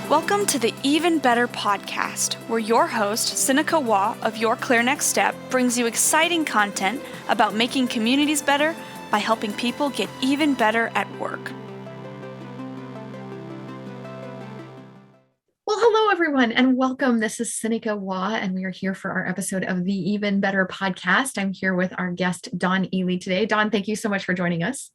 Welcome to the Even Better podcast, where your host, Sinikka Waugh of Your Clear Next Step, brings you exciting content about making communities better by helping people get even better at work. Well, hello, everyone, and welcome. This is Sinikka Waugh, and we are here for our episode of the Even Better podcast. I'm here with our guest, Dawn Ealy, today. Dawn, thank you so much for joining us.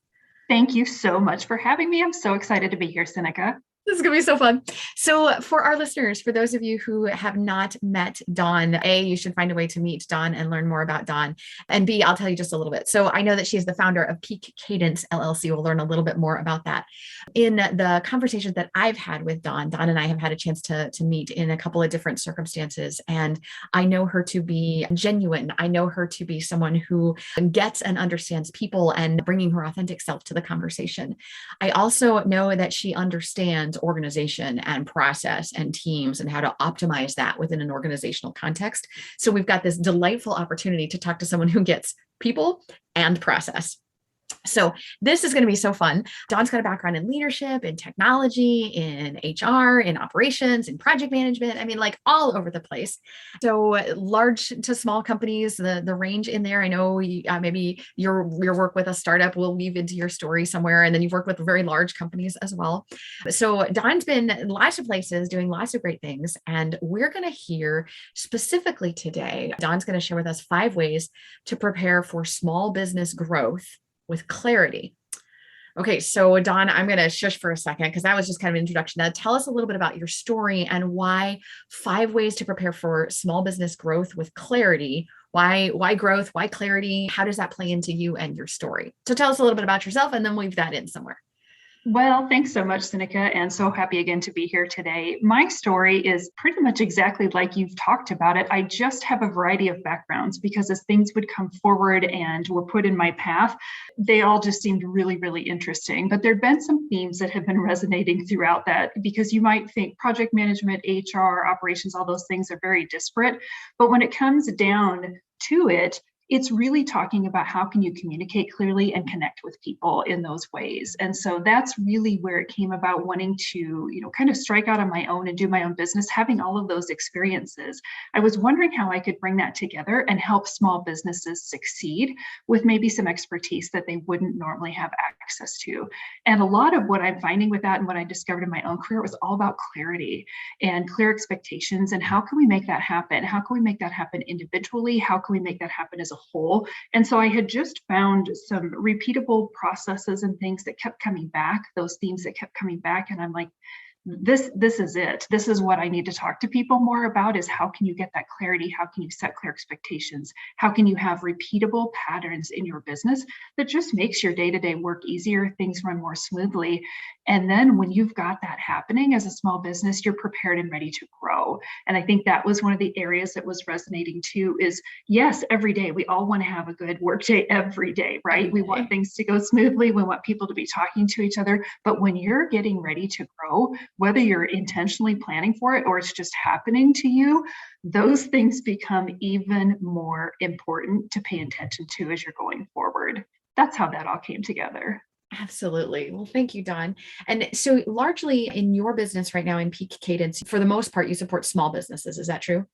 Thank you so much for having me. I'm so excited to be here, Sinikka. This is going to be so fun. So for our listeners, for those of you who have not met Dawn, A, you should find a way to meet Dawn and learn more about Dawn. And B, I'll tell you just a little bit. So I know that she is the founder of Cadence, LLC. We'll learn a little bit more about that. In the conversations that I've had with Dawn and I have had a chance to meet in a couple of different circumstances. And I know her to be genuine. I know her to be someone who gets and understands people and bringing her authentic self to the conversation. I also know that she understands organization and process and teams and how to optimize that within an organizational context. So we've got this delightful opportunity to talk to someone who gets people and process. So this is going to be so fun. Dawn's got a background in leadership, in technology, in HR, in operations, in project management. I mean, like all over the place. So large to small companies, the range in there. I know maybe your work with a startup will weave into your story somewhere, and then you've worked with very large companies as well. So Dawn's been in lots of places doing lots of great things, and we're going to hear specifically today. Dawn's going to share with us 5 ways to prepare for small business growth with clarity. Okay, so Dawn, I'm going to shush for a second because that was just kind of an introduction. Now, tell us a little bit about your story and why 5 ways to prepare for small business growth with clarity. Why growth? Why clarity? How does that play into you and your story? So tell us a little bit about yourself and then weave that in somewhere. Well, thanks so much, Sinikka, and so happy again to be here today. My story is pretty much exactly like you've talked about it. I just have a variety of backgrounds because as things would come forward and were put in my path, they all just seemed really, really interesting. But there've been some themes that have been resonating throughout that because you might think project management, HR, operations, all those things are very disparate. But when it comes down to it, it's really talking about how can you communicate clearly and connect with people in those ways. And so that's really where it came about, wanting to, kind of strike out on my own and do my own business, having all of those experiences. I was wondering how I could bring that together and help small businesses succeed with maybe some expertise that they wouldn't normally have access to. And a lot of what I'm finding with that and what I discovered in my own career was all about clarity and clear expectations. And how can we make that happen? How can we make that happen individually? How can we make that happen as a whole? And so I had just found some repeatable processes and things that kept coming back, those themes that kept coming back. And I'm like, this is it. This is what I need to talk to people more about, is how can you get that clarity? How can you set clear expectations? How can you have repeatable patterns in your business that just makes your day-to-day work easier, things run more smoothly. And then when you've got that happening as a small business, you're prepared and ready to grow. And I think that was one of the areas that was resonating too, is yes, every day we all want to have a good work day every day, right? We want things to go smoothly. We want people to be talking to each other. But when you're getting ready to grow, whether you're intentionally planning for it or it's just happening to you, those things become even more important to pay attention to as you're going forward. That's how that all came together. Absolutely. Well, thank you, Dawn. And so largely in your business right now in Peak Cadence, for the most part, you support small businesses. Is that true?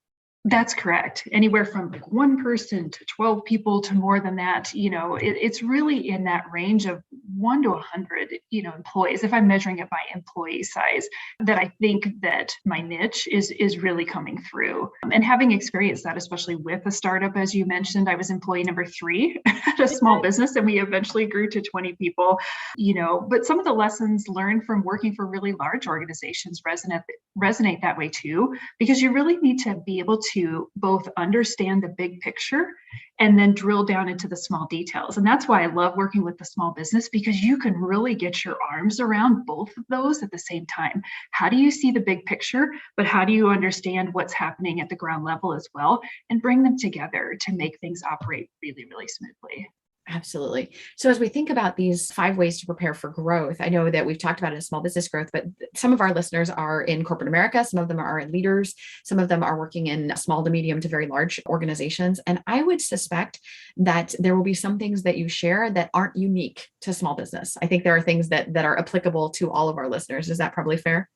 That's correct. Anywhere from like 1 person to 12 people to more than that. It's really in that range of 1 to 100, employees, if I'm measuring it by employee size, that I think that my niche is really coming through. And having experienced that, especially with a startup, as you mentioned, I was employee number 3 at a small business, and we eventually grew to 20 people, but some of the lessons learned from working for really large organizations resonate that way too, because you really need to be able to both understand the big picture and then drill down into the small details. And that's why I love working with the small business, because you can really get your arms around both of those at the same time. How do you see the big picture, but how do you understand what's happening at the ground level as well, and bring them together to make things operate really, really smoothly? Absolutely. So as we think about these 5 ways to prepare for growth, I know that we've talked about it as small business growth, but some of our listeners are in corporate America. Some of them are leaders. Some of them are working in small to medium to very large organizations. And I would suspect that there will be some things that you share that aren't unique to small business. I think there are things that are applicable to all of our listeners. Is that probably fair?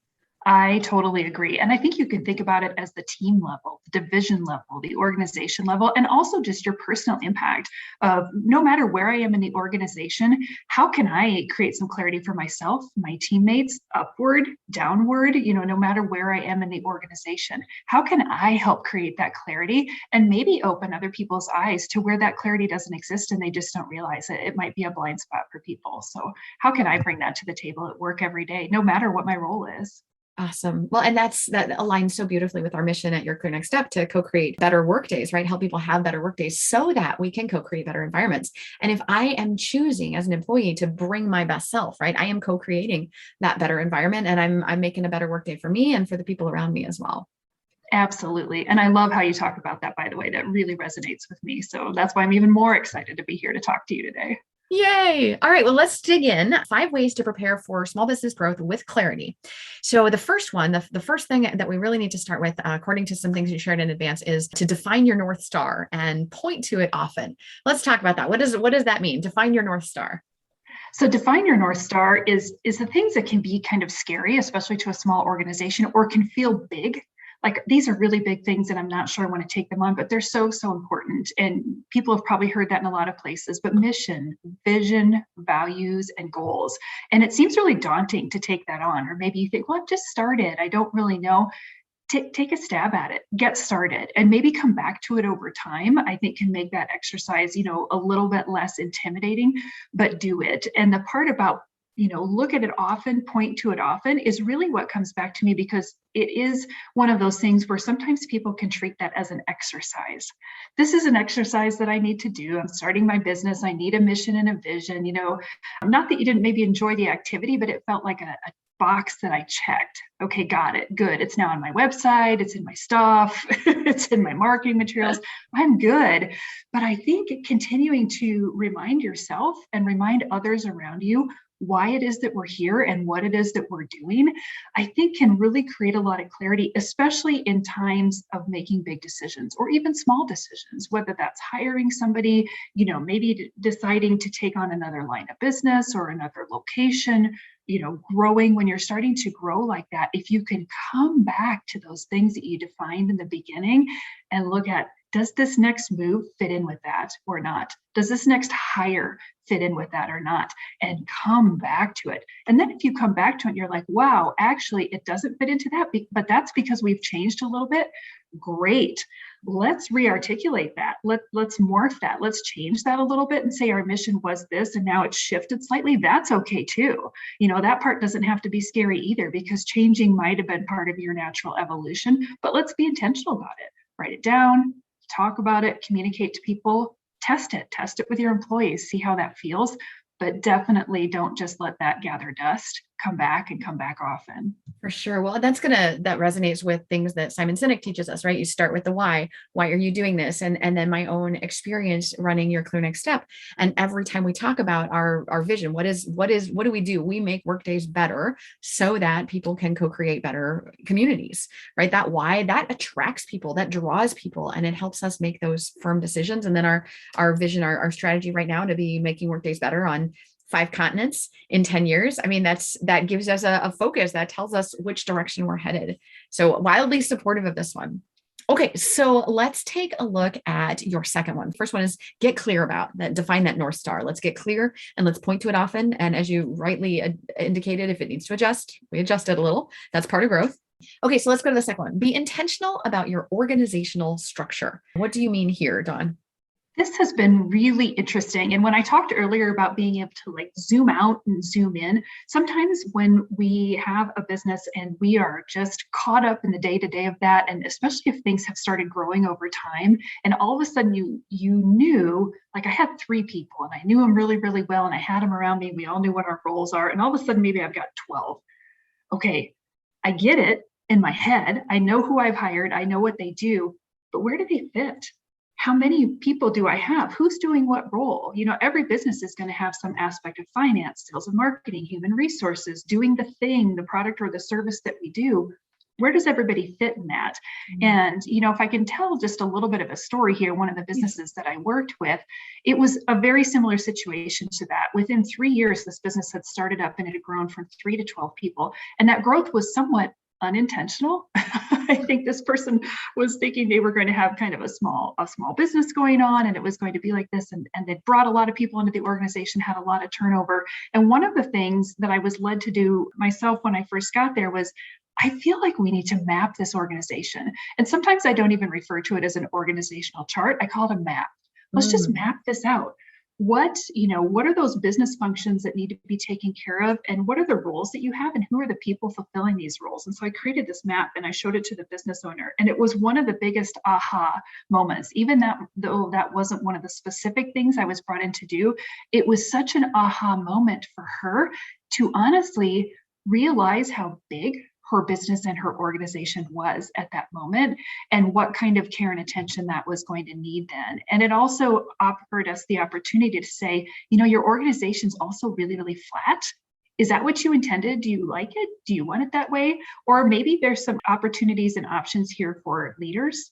I totally agree. And I think you can think about it as the team level, the division level, the organization level, and also just your personal impact of no matter where I am in the organization, how can I create some clarity for myself, my teammates, upward, downward, no matter where I am in the organization, how can I help create that clarity and maybe open other people's eyes to where that clarity doesn't exist and they just don't realize it. It might be a blind spot for people. So how can I bring that to the table at work every day, no matter what my role is? Awesome. Well, and that aligns so beautifully with our mission at Your Clear Next Step to co-create better work days, right? Help people have better work days so that we can co-create better environments. And if I am choosing as an employee to bring my best self, right, I am co-creating that better environment, and I'm making a better work day for me and for the people around me as well. Absolutely. And I love how you talk about that, by the way. That really resonates with me. So that's why I'm even more excited to be here to talk to you today. Yay. All right. Well, let's dig in. 5 ways to prepare for small business growth with clarity. So the first one, the first thing that we really need to start with, according to some things you shared in advance, is to define your North Star and point to it often. Let's talk about that. What does that mean? Define your North Star. So define your North Star is the things that can be kind of scary, especially to a small organization, or can feel big. Like these are really big things and I'm not sure I want to take them on, but they're so, so important. And people have probably heard that in a lot of places, but mission, vision, values, and goals. And it seems really daunting to take that on. Or maybe you think, well, I've just started. I don't really know. Take a stab at it, get started, and maybe come back to it over time. I think can make that exercise, a little bit less intimidating, but do it. And the part about look at it often, point to it often is really what comes back to me, because it is one of those things where sometimes people can treat that as an exercise. This is an exercise that I need to do. I'm starting my business. I need a mission and a vision. Not that you didn't maybe enjoy the activity, but it felt like a box that I checked. Okay, got it. Good. It's now on my website. It's in my stuff. It's in my marketing materials. I'm good. But I think continuing to remind yourself and remind others around you why it is that we're here and what it is that we're doing, I think can really create a lot of clarity, especially in times of making big decisions or even small decisions, whether that's hiring somebody, maybe deciding to take on another line of business or another location, growing. When you're starting to grow like that, if you can come back to those things that you defined in the beginning and look at, does this next move fit in with that or not? Does this next hire fit in with that or not? And come back to it. And then if you come back to it, you're like, wow, actually, it doesn't fit into that, but that's because we've changed a little bit. Great. Let's re-articulate that. Let's morph that. Let's change that a little bit and say our mission was this, and now it's shifted slightly. That's okay too. That part doesn't have to be scary either, because changing might have been part of your natural evolution, but let's be intentional about it. Write it down, talk about it, communicate to people, test it with your employees, see how that feels, but definitely don't just let that gather dust. Come back often. For sure. Well, that resonates with things that Simon Sinek teaches us, right? You start with the why. Why are you doing this? And then my own experience running Your Clear Next Step. And every time we talk about our vision, what do we do? We make workdays better so that people can co-create better communities, right? That why, that attracts people, that draws people, and it helps us make those firm decisions. And then our vision, our strategy right now to be making workdays better on 5 continents in 10 years. I mean, that gives us a focus that tells us which direction we're headed. So wildly supportive of this one. Okay, so let's take a look at your second one. First one is get clear about that, define that North Star. Let's get clear and let's point to it often. And as you rightly indicated, if it needs to adjust, we adjust it a little. That's part of growth. Okay, so let's go to the second one. Be intentional about your organizational structure. What do you mean here, Dawn? This has been really interesting. And when I talked earlier about being able to zoom out and zoom in, sometimes when we have a business and we are just caught up in the day-to-day of that, and especially if things have started growing over time, and all of a sudden you knew, like I had 3 people and I knew them really, really well, and I had them around me. We all knew what our roles are. And all of a sudden, maybe I've got 12. Okay, I get it in my head. I know who I've hired. I know what they do, but where do they fit? How many people do I have? Who's doing what role? Every business is going to have some aspect of finance, sales and marketing, human resources, doing the product or the service that we do. Where does everybody fit in that? Mm-hmm. And, if I can tell just a little bit of a story here, one of the businesses that I worked with, it was a very similar situation to that. Within 3 years, this business had started up and it had grown from 3 to 12 people. And that growth was somewhat unintentional. I think this person was thinking they were going to have kind of a small business going on, and it was going to be like this. And they brought a lot of people into the organization, had a lot of turnover. And one of the things that I was led to do myself when I first got there was, I feel like we need to map this organization. And sometimes I don't even refer to it as an organizational chart. I call it a map. Let's just map this out. What are those business functions that need to be taken care of? And what are the roles that you have? And who are the people fulfilling these roles? And so I created this map and I showed it to the business owner. And it was one of the biggest aha moments, even though that wasn't one of the specific things I was brought in to do. It was such an aha moment for her to honestly realize how big her business and her organization was at that moment, and what kind of care and attention that was going to need then. And it also offered us the opportunity to say, your organization's also really, really flat. Is that what you intended? Do you like it? Do you want it that way? Or maybe there's some opportunities and options here for leaders,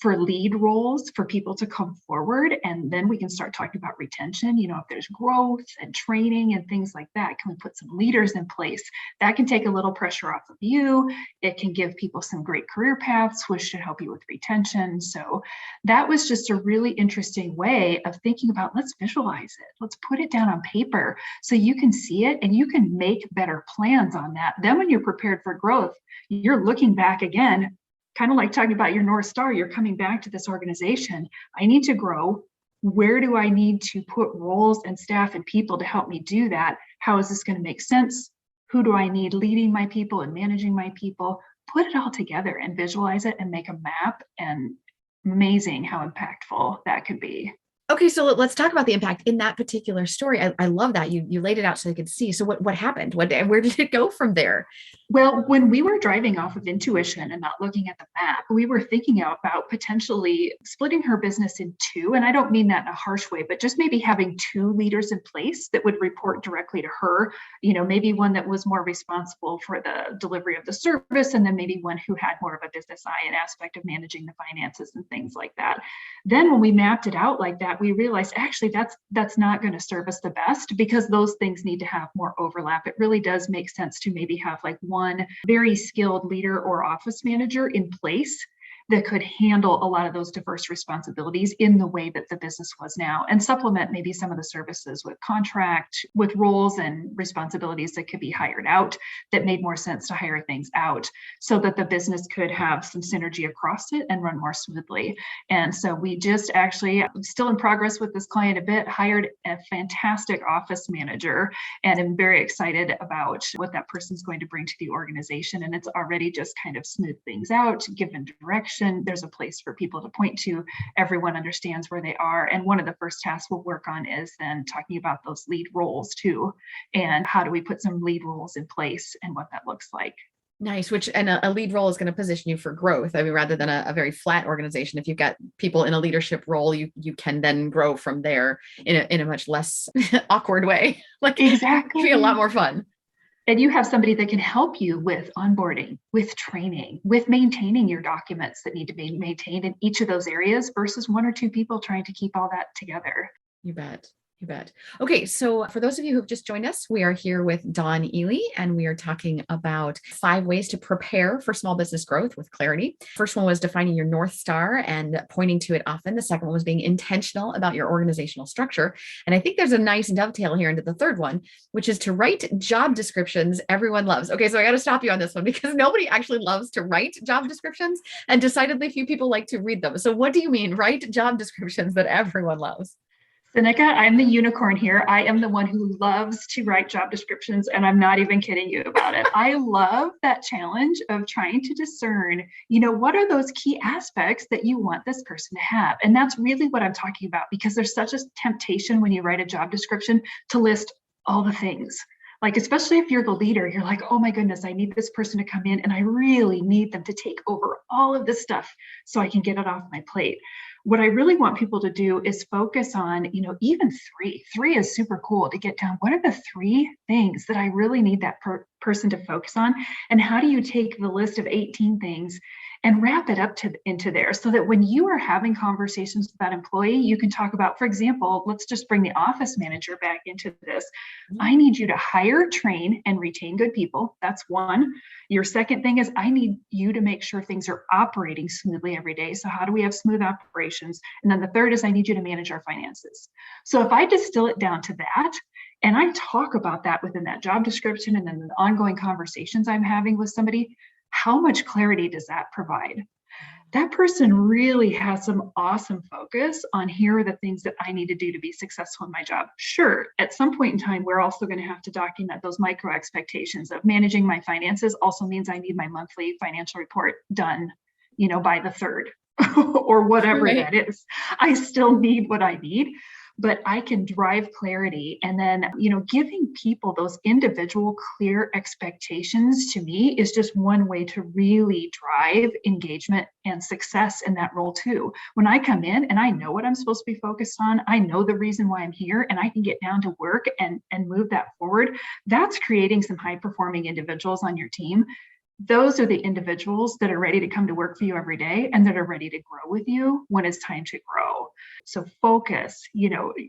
for lead roles, for people to come forward. And then we can start talking about retention. If there's growth and training and things like that, can we put some leaders in place? That can take a little pressure off of you. It can give people some great career paths, which should help you with retention. So that was just a really interesting way of thinking about, let's visualize it. Let's put it down on paper so you can see it and you can make better plans on that. Then when you're prepared for growth, you're looking back again, kind of like talking about your North Star, you're coming back to this organization. I need to grow. Where do I need to put roles and staff and people to help me do that? How is this going to make sense? Who do I need leading my people and managing my people? Put it all together and visualize it and make a map. And amazing how impactful that could be. Okay, so let's talk about the impact in that particular story. I love that you laid it out so they could see. So what happened? Where did it go from there? Well, when we were driving off of intuition and not looking at the map, we were thinking about potentially splitting her business in two. And I don't mean that in a harsh way, but just maybe having two leaders in place that would report directly to her. Maybe one that was more responsible for the delivery of the service, and then maybe one who had more of a business eye and aspect of managing the finances and things like that. Then when we mapped it out like that, we realized actually that's not going to serve us the best, because those things need to have more overlap. It really does make sense to maybe have like one very skilled leader or office manager in place that could handle a lot of those diverse responsibilities in the way that the business was now, and supplement maybe some of the services with contract, with roles and responsibilities that could be hired out, that made more sense to hire things out so that the business could have some synergy across it and run more smoothly. And so we just actually, I'm still in progress with this client a bit, hired a fantastic office manager, and I'm very excited about what that person's going to bring to the organization. And it's already just kind of smoothed things out, given direction. There's a place for people to point to. Everyone understands where they are. And one of the first tasks we'll work on is then talking about those lead roles too. And how do we put some lead roles in place and what that looks like. Nice. And a lead role is going to position you for growth. I mean, rather than a very flat organization, if you've got people in a leadership role, you can then grow from there in a much less awkward way. Like exactly, it'd be a lot more fun. And you have somebody that can help you with onboarding, with training, with maintaining your documents that need to be maintained in each of those areas versus one or two people trying to keep all that together. You bet. You bet. Okay, so for those of you who've just joined us, we are here with Dawn Ealy, and we are talking about 5 ways to prepare for small business growth with clarity. First one was defining your North Star and pointing to it often. The second one was being intentional about your organizational structure. And I think there's a nice dovetail here into the third one, which is to write job descriptions everyone loves. Okay, so I got to stop you on this one because nobody actually loves to write job descriptions, and decidedly few people like to read them. So what do you mean, write job descriptions that everyone loves? Sinikka, I'm the unicorn here. I am the one who loves to write job descriptions, and I'm not even kidding you about it. I love that challenge of trying to discern, what are those key aspects that you want this person to have? And that's really what I'm talking about, because there's such a temptation when you write a job description to list all the things. Like, especially if you're the leader, you're like, oh my goodness, I need this person to come in and I really need them to take over all of this stuff so I can get it off my plate. What I really want people to do is focus on, even three is super cool to get down. What are the 3 things that I really need that person to focus on? And how do you take the list of 18 things and wrap it up into there so that when you are having conversations with that employee, you can talk about, for example, let's just bring the office manager back into this. I need you to hire, train, and retain good people. That's one. Your second thing is I need you to make sure things are operating smoothly every day. So how do we have smooth operations? And then the third is I need you to manage our finances. So if I distill it down to that, and I talk about that within that job description and then the ongoing conversations I'm having with somebody, how much clarity does that provide? That person really has some awesome focus on here are the things that I need to do to be successful in my job. Sure, at some point in time, we're also going to have to document those micro expectations of managing my finances also means I need my monthly financial report done, by the 3rd or whatever that is. I still need what I need, but I can drive clarity. And then, giving people those individual clear expectations to me is just one way to really drive engagement and success in that role too. When I come in and I know what I'm supposed to be focused on, I know the reason why I'm here and I can get down to work and move that forward, that's creating some high performing individuals on your team. Those are the individuals that are ready to come to work for you every day and that are ready to grow with you when it's time to grow. So focus,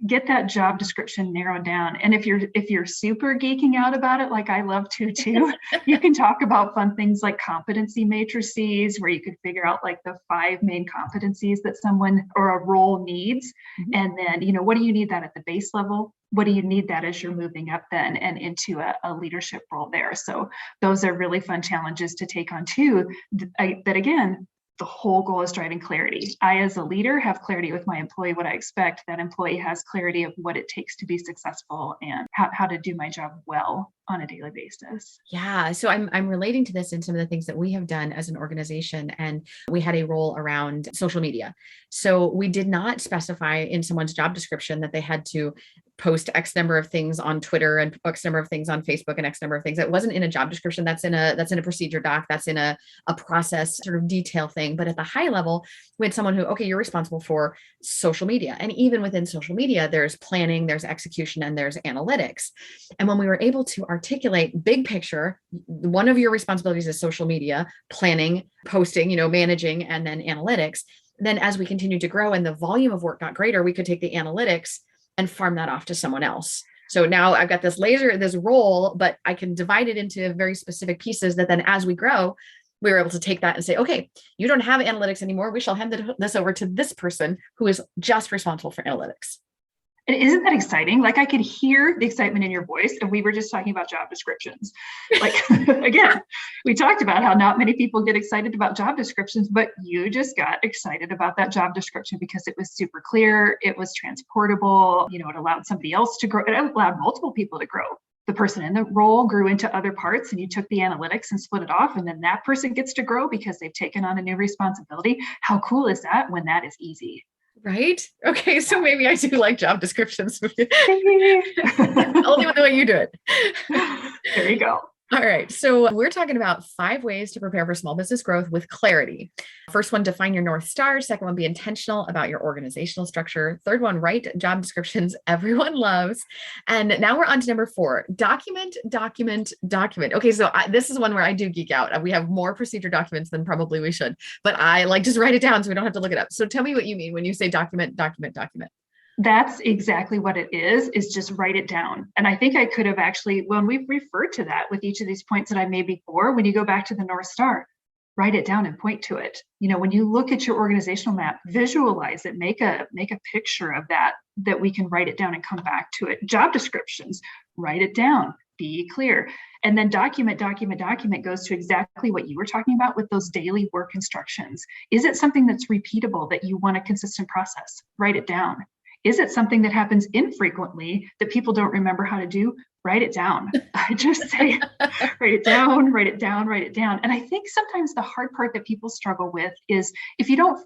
get that job description narrowed down. And if you're super geeking out about it, like I love to too, you can talk about fun things like competency matrices, where you could figure out like the 5 main competencies that someone or a role needs. And then, what do you need that at the base level? What do you need that as you're moving up then and into a leadership role there? So those are really fun challenges to take on too. That again, the whole goal is driving clarity. I, as a leader, have clarity with my employee, what I expect. That employee has clarity of what it takes to be successful and how to do my job well on a daily basis. Yeah. So I'm relating to this in some of the things that we have done as an organization. And we had a role around social media. So we did not specify in someone's job description that they had to post X number of things on Twitter and X number of things on Facebook and X number of things. It wasn't in a job description. That's in a procedure doc. That's in a process sort of detail thing. But at the high level, we had someone who, okay, you're responsible for social media. And even within social media, there's planning, there's execution, and there's analytics. And when we were able to articulate big picture, one of your responsibilities is social media, planning, posting, managing, and then analytics. Then as we continued to grow and the volume of work got greater, we could take the analytics and farm that off to someone else. So now I've got this role, but I can divide it into very specific pieces that then as we grow, we were able to take that and say, okay, you don't have analytics anymore. We shall hand this over to this person who is just responsible for analytics. And isn't that exciting? Like I could hear the excitement in your voice. And we were just talking about job descriptions. Like, again, we talked about how not many people get excited about job descriptions, but you just got excited about that job description because it was super clear. It was transportable. It allowed somebody else to grow. It allowed multiple people to grow. The person in the role grew into other parts and you took the analytics and split it off. And then that person gets to grow because they've taken on a new responsibility. How cool is that when that is easy? Right? Okay. So maybe I do like job descriptions. Only with the way you do it. There you go. All right. So we're talking about 5 ways to prepare for small business growth with clarity. First one, define your North Star. Second one, be intentional about your organizational structure. Third one, write job descriptions everyone loves. And now we're on to number 4, document. Okay. So this is one where I do geek out. We have more procedure documents than probably we should, but I like just write it down so we don't have to look it up. So tell me what you mean when you say document. That's exactly what it is just write it down. And I think I could have actually, when we've referred to that with each of these points that I made before, when you go back to the North Star, write it down and point to it. When you look at your organizational map, visualize it, make a picture of that we can write it down and come back to it. Job descriptions, write it down, be clear. And then document goes to exactly what you were talking about with those daily work instructions. Is it something that's repeatable that you want a consistent process? Write it down. Is it something that happens infrequently that people don't remember how to do? Write it down. I just say, write it down. And I think sometimes the hard part that people struggle with is if you don't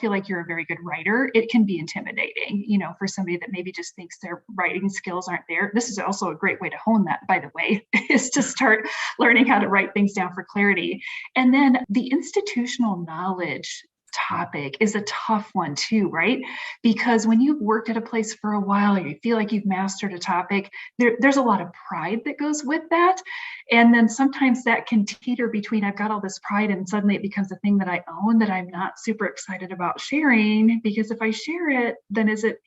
feel like you're a very good writer, it can be intimidating, for somebody that maybe just thinks their writing skills aren't there. This is also a great way to hone that, by the way, is to start learning how to write things down for clarity. And then the institutional knowledge topic is a tough one too, right? Because when you've worked at a place for a while, or you feel like you've mastered a topic, there's a lot of pride that goes with that. And then sometimes that can teeter between, I've got all this pride and suddenly it becomes a thing that I own that I'm not super excited about sharing, because if I share it, then is it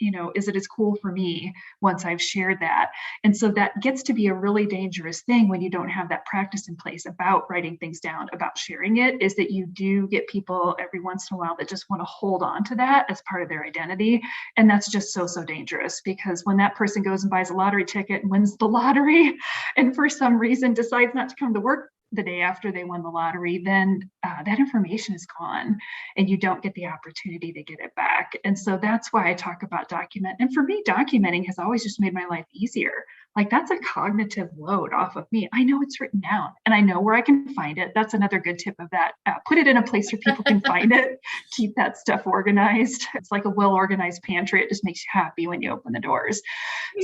as cool for me once I've shared that? And so that gets to be a really dangerous thing when you don't have that practice in place about writing things down, about sharing it, is that you do get people every once in a while that just want to hold on to that as part of their identity. And that's just so dangerous, because when that person goes and buys a lottery ticket and wins the lottery, and for some reason decides not to come to work the day after they won the lottery, then that information is gone and you don't get the opportunity to get it back. And so that's why I talk about document. And for me, documenting has always just made my life easier. Like, that's a cognitive load off of me. I know it's written down and I know where I can find it. That's another good tip of that. Put it in a place where people can find it. Keep that stuff organized. It's like a well-organized pantry. It just makes you happy when you open the doors.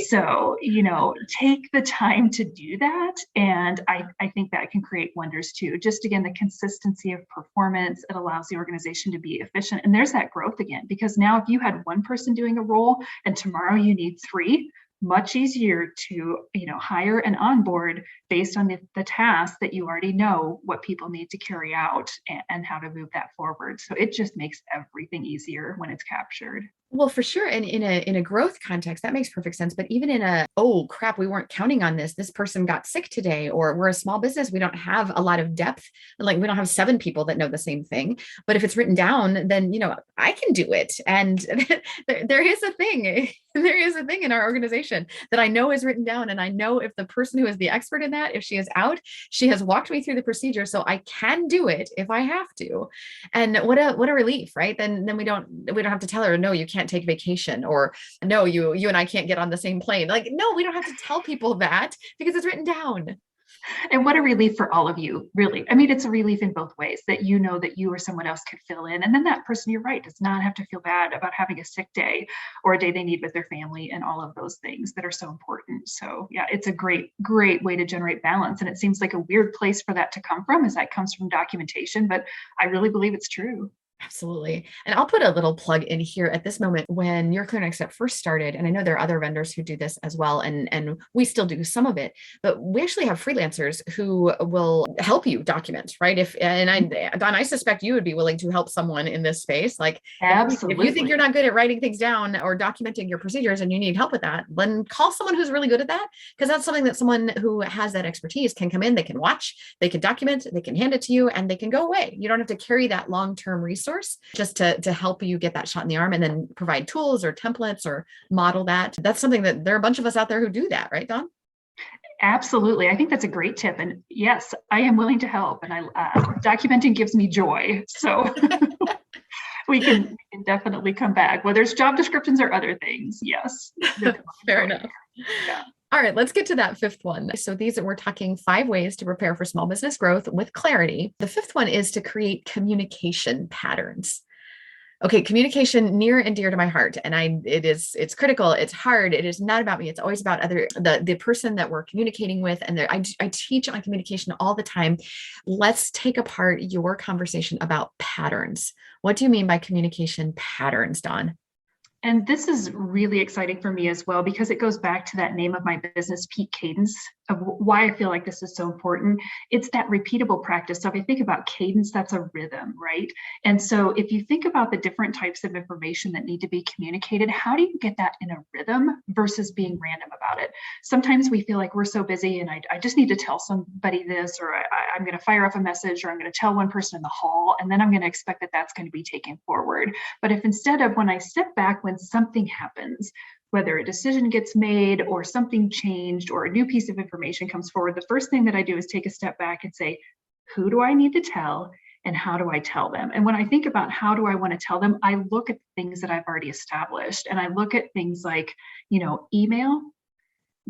So, take the time to do that. And I think that can create wonders too. Just again, the consistency of performance, it allows the organization to be efficient. And there's that growth again, because now if you had one person doing a role and tomorrow you need 3, much easier to hire and onboard based on the tasks that you already know what people need to carry out and how to move that forward. So it just makes everything easier when it's captured. Well, for sure. And in a growth context, that makes perfect sense. But even in oh crap, we weren't counting on this. This person got sick today, or we're a small business. We don't have a lot of depth. Like, we don't have 7 people that know the same thing. But if it's written down, then, I can do it. And there is a thing. There is a thing in our organization that I know is written down. And I know if the person who is the expert in that, if she is out, she has walked me through the procedure. So I can do it if I have to. And what a relief, right? Then we don't have to tell her, no, you can't take vacation, or no, you and I can't get on the same plane. Like, no, we don't have to tell people that because it's written down. And what a relief for all of you, really. I mean, it's a relief in both ways, that you know that you or someone else could fill in. And then that person, you're right, does not have to feel bad about having a sick day or a day they need with their family and all of those things that are so important. So yeah, it's a great way to generate balance. And it seems like a weird place for that to come from, as that comes from documentation, but I really believe it's true. Absolutely. And I'll put a little plug in here at this moment. When Your Clear Next Step first started, and I know there are other vendors who do this as well, and we still do some of it, but we actually have freelancers who will help you document, right? Don, I suspect you would be willing to help someone in this space. Like, absolutely. If you think you're not good at writing things down or documenting your procedures and you need help with that, then call someone who's really good at that, because that's something that someone who has that expertise can come in, they can watch, they can document, they can hand it to you, and they can go away. You don't have to carry that long-term resource just to help you get that shot in the arm, and then provide tools or templates or model that. That's something that there are a bunch of us out there who do that, right, Don? Absolutely. I think that's a great tip. And yes, I am willing to help. And documenting gives me joy. So we can definitely come back, whether it's job descriptions or other things. Yes. Fair enough. Yeah. All right, let's get to that 5th one. So we're talking 5 ways to prepare for small business growth with clarity. The 5th one is to create communication patterns. Okay, communication near and dear to my heart. And it's critical. It's hard. It is not about me. It's always about the person that we're communicating with. And I teach on communication all the time. Let's take apart your conversation about patterns. What do you mean by communication patterns, Dawn? And this is really exciting for me as well, because it goes back to that name of my business, Peak Cadence, of why I feel like this is so important. It's that repeatable practice. So if I think about cadence, that's a rhythm, right? And so if you think about the different types of information that need to be communicated, how do you get that in a rhythm versus being random about it? Sometimes we feel like we're so busy and I just need to tell somebody this, or I'm going to fire off a message, or I'm going to tell one person in the hall, and then I'm going to expect that that's going to be taken forward. But if instead of, when I step back, when something happens, whether a decision gets made or something changed or a new piece of information comes forward, the first thing that I do is take a step back and say, who do I need to tell and how do I tell them? And when I think about how do I want to tell them, I look at things that I've already established, and I look at things like, email,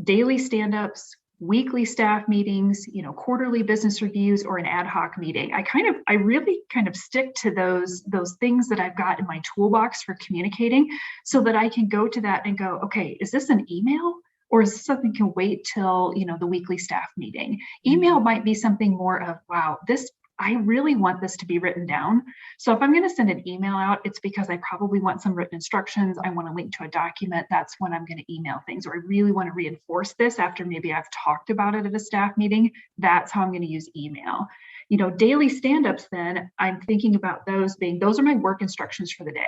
daily stand-ups, weekly staff meetings, quarterly business reviews, or an ad hoc meeting. I really kind of stick to those things that I've got in my toolbox for communicating, so that I can go to that and go, okay, is this an email? Or is this something can wait till, the weekly staff meeting? Email might be something more of, wow, this I really want this to be written down. So if I'm going to send an email out, it's because I probably want some written instructions. I want to link to a document. That's when I'm going to email things, or I really want to reinforce this after maybe I've talked about it at a staff meeting. That's how I'm going to use email. Daily stand-ups, then I'm thinking about those are my work instructions for the day.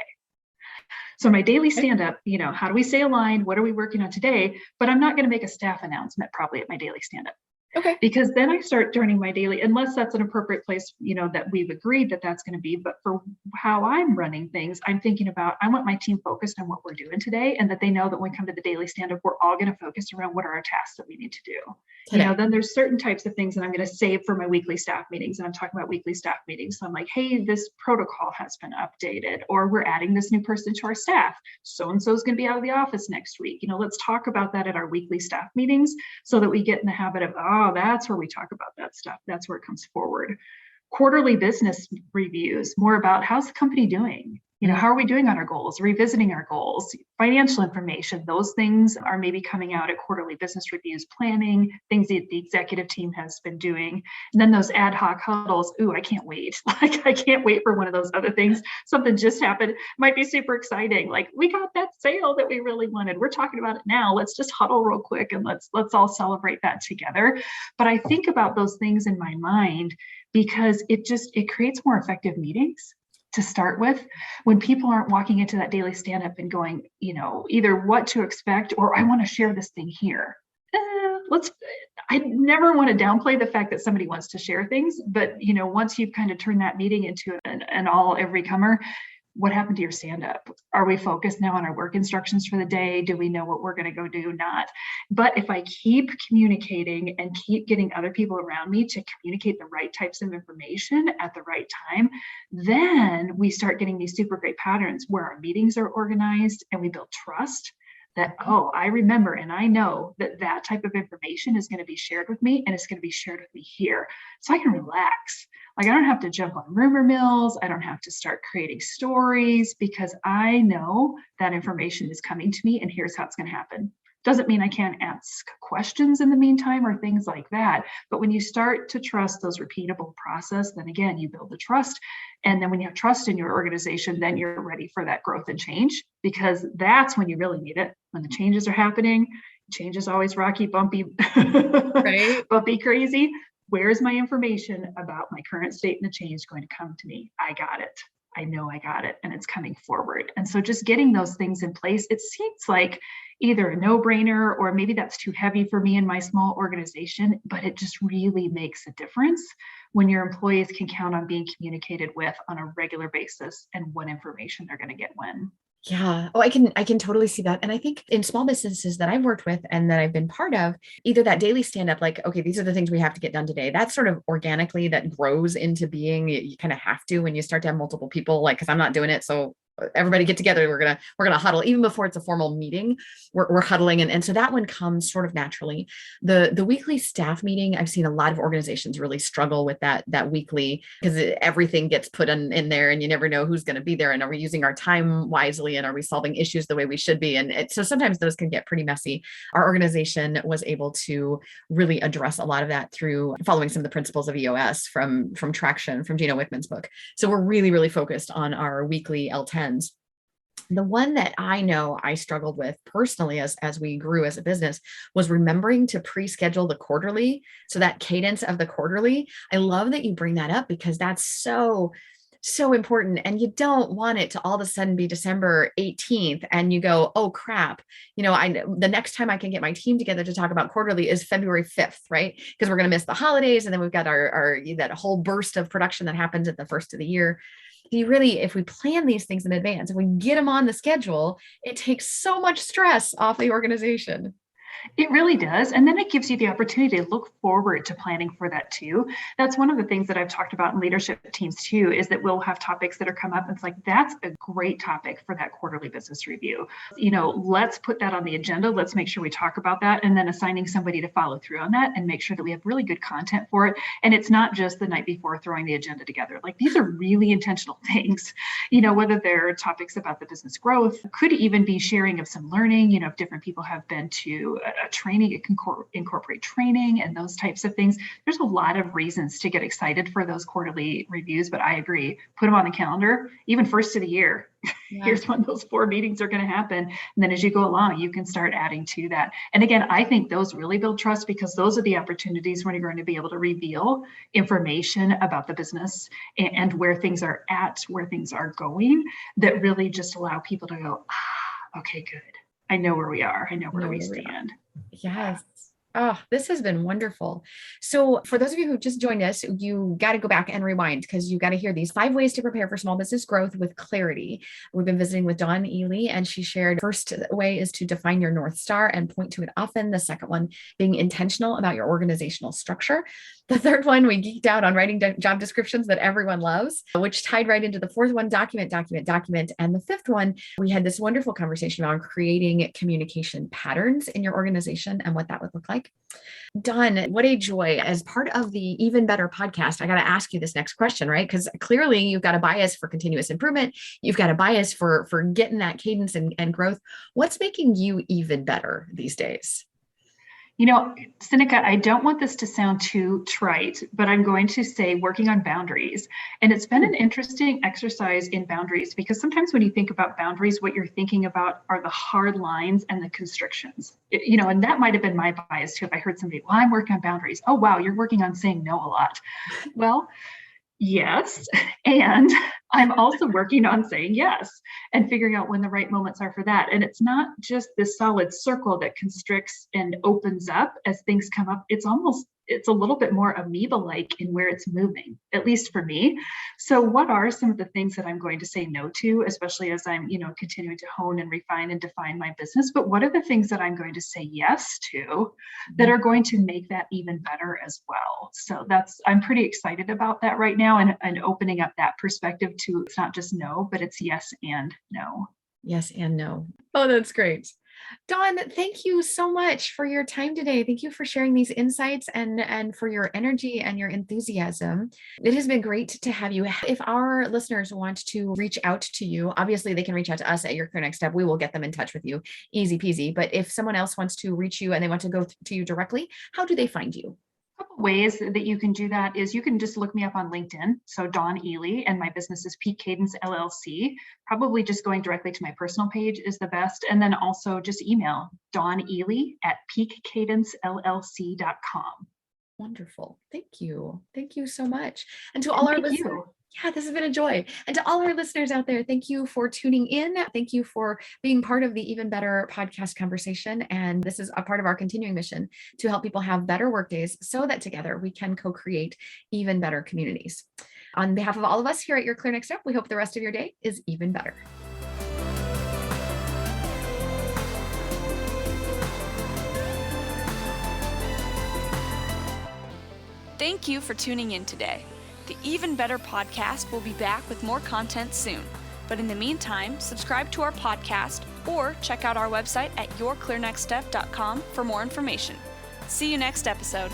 So my daily stand-up, how do we stay aligned? What are we working on today? But I'm not going to make a staff announcement probably at my daily stand-up. Okay. Because then I start turning my daily, unless that's an appropriate place, that we've agreed that that's going to be. But for how I'm running things, I'm thinking about, I want my team focused on what we're doing today, and that they know that when we come to the daily stand-up, we're all going to focus around what are our tasks that we need to do. Today. Then there's certain types of things that I'm going to save for my weekly staff meetings. And I'm talking about weekly staff meetings. So I'm like, hey, this protocol has been updated, or we're adding this new person to our staff. So-and-so is going to be out of the office next week. Let's talk about that at our weekly staff meetings so that we get in the habit of, that's where we talk about that stuff. That's where it comes forward. Quarterly business reviews, more about how's the company doing? How are we doing on our goals, revisiting our goals, financial information. Those things are maybe coming out at quarterly business reviews, planning, things that the executive team has been doing. And then those ad hoc huddles. Ooh, I can't wait. I can't wait for one of those other things. Something just happened. Might be super exciting. Like, we got that sale that we really wanted. We're talking about it now. Let's just huddle real quick and let's all celebrate that together. But I think about those things in my mind because it creates more effective meetings. To start with, when people aren't walking into that daily stand-up and going, either what to expect or I want to share this thing here. I never want to downplay the fact that somebody wants to share things, but once you've kind of turned that meeting into an all every comer, what happened to your stand-up? Are we focused now on our work instructions for the day? Do we know what we're going to go do? Not. But if I keep communicating and keep getting other people around me to communicate the right types of information at the right time, then we start getting these super great patterns where our meetings are organized and we build trust that, I remember and I know that type of information is going to be shared with me and it's going to be shared with me here. So I can relax. Like, I don't have to jump on rumor mills. I don't have to start creating stories because I know that information is coming to me and here's how it's going to happen. Doesn't mean I can't ask questions in the meantime or things like that. But when you start to trust those repeatable process, then again, you build the trust. And then when you have trust in your organization, then you're ready for that growth and change, because that's when you really need it. When the changes are happening, change is always rocky, bumpy, right? Bumpy, crazy. Where's my information about my current state and the change going to come to me? I got it. I know I got it, and it's coming forward. And so just getting those things in place, it seems like either a no-brainer or maybe that's too heavy for me in my small organization, but it just really makes a difference when your employees can count on being communicated with on a regular basis and what information they're going to get when. Yeah. Oh, I can totally see that. And I think in small businesses that I've worked with and that I've been part of, either that daily stand up, like, okay, these are the things we have to get done today. That's sort of organically that grows into being, you kind of have to when you start to have multiple people, like, cause I'm not doing it. So everybody get together. We're going to huddle even before it's a formal meeting. We're huddling. And so that one comes sort of naturally. The weekly staff meeting, I've seen a lot of organizations really struggle with that weekly, because everything gets put in there and you never know who's going to be there. And are we using our time wisely? And are we solving issues the way we should be? And so sometimes those can get pretty messy. Our organization was able to really address a lot of that through following some of the principles of EOS from Traction, from Gino Wickman's book. So we're really, really focused on our weekly L10. The one that I know I struggled with personally as we grew as a business was remembering to pre-schedule the quarterly. So that cadence of the quarterly, I love that you bring that up because that's so important. And you don't want it to all of a sudden be December 18th and you go, oh crap, the next time I can get my team together to talk about quarterly is February 5th, right? Because we're going to miss the holidays. And then we've got our that whole burst of production that happens at the first of the year. If we plan these things in advance, if we get them on the schedule, it takes so much stress off the organization. It really does. And then it gives you the opportunity to look forward to planning for that too. That's one of the things that I've talked about in leadership teams too, is that we'll have topics that are come up. And it's like, that's a great topic for that quarterly business review. Let's put that on the agenda. Let's make sure we talk about that. And then assigning somebody to follow through on that and make sure that we have really good content for it. And it's not just the night before throwing the agenda together. Like, these are really intentional things, whether they're topics about the business growth, could even be sharing of some learning, if different people have been to a training. It can incorporate training and those types of things. There's a lot of reasons to get excited for those quarterly reviews, but I agree, put them on the calendar, even first of the year. Yeah. Here's when those 4 meetings are going to happen. And then as you go along, you can start adding to that. And again, I think those really build trust, because those are the opportunities when you're going to be able to reveal information about the business and where things are at, where things are going, that really just allow people to go, okay, good. I know where we are. I know where we stand. Yes. Oh, this has been wonderful. So for those of you who just joined us, you got to go back and rewind, because you got to hear these 5 ways to prepare for small business growth with clarity. We've been visiting with Dawn Ealy, and she shared first way is to define your North Star and point to it often. The second one, being intentional about your organizational structure. The third one, we geeked out on writing job descriptions that everyone loves, which tied right into the fourth one, document. And the fifth one, we had this wonderful conversation around creating communication patterns in your organization and what that would look like. Dawn, what a joy. As part of the Even Better podcast, I got to ask you this next question, right? Because clearly you've got a bias for continuous improvement. You've got a bias for getting that cadence and growth. What's making you even better these days? You know, Sinikka, I don't want this to sound too trite, but I'm going to say working on boundaries. And it's been an interesting exercise in boundaries, because sometimes when you think about boundaries, what you're thinking about are the hard lines and the constrictions. And that might have been my bias too. If I heard somebody, well, I'm working on boundaries. Oh, wow, you're working on saying no a lot. Well, yes. And I'm also working on saying yes and figuring out when the right moments are for that. And it's not just this solid circle that constricts and opens up as things come up. It's a little bit more amoeba-like in where it's moving, at least for me. So what are some of the things that I'm going to say no to, especially as I'm, continuing to hone and refine and define my business? But what are the things that I'm going to say yes to that are going to make that even better as well? So I'm pretty excited about that right now, and opening up that perspective to, it's not just no, but it's yes and no. Yes and no. Oh, that's great. Dawn, thank you so much for your time today. Thank you for sharing these insights and for your energy and your enthusiasm. It has been great to have you. If our listeners want to reach out to you, obviously they can reach out to us at Your Clear Next Step. We will get them in touch with you. Easy peasy. But if someone else wants to reach you and they want to go to you directly, how do they find you? Couple ways that you can do that is you can just look me up on LinkedIn. So Dawn Ealy, and my business is Peak Cadence LLC. Probably just going directly to my personal page is the best. And then also just email dawnEaly@peakcadencellc.com. Wonderful. Thank you. Thank you so much. And to all our listeners. Yeah, this has been a joy. And to all our listeners out there, thank you for tuning in. Thank you for being part of the Even Better podcast conversation. And this is a part of our continuing mission to help people have better workdays so that together we can co-create even better communities. On behalf of all of us here at Your Clear Next Step, we hope the rest of your day is even better. Thank you for tuning in today. The Even Better podcast will be back with more content soon. But in the meantime, subscribe to our podcast or check out our website at yourclearnextstep.com for more information. See you next episode.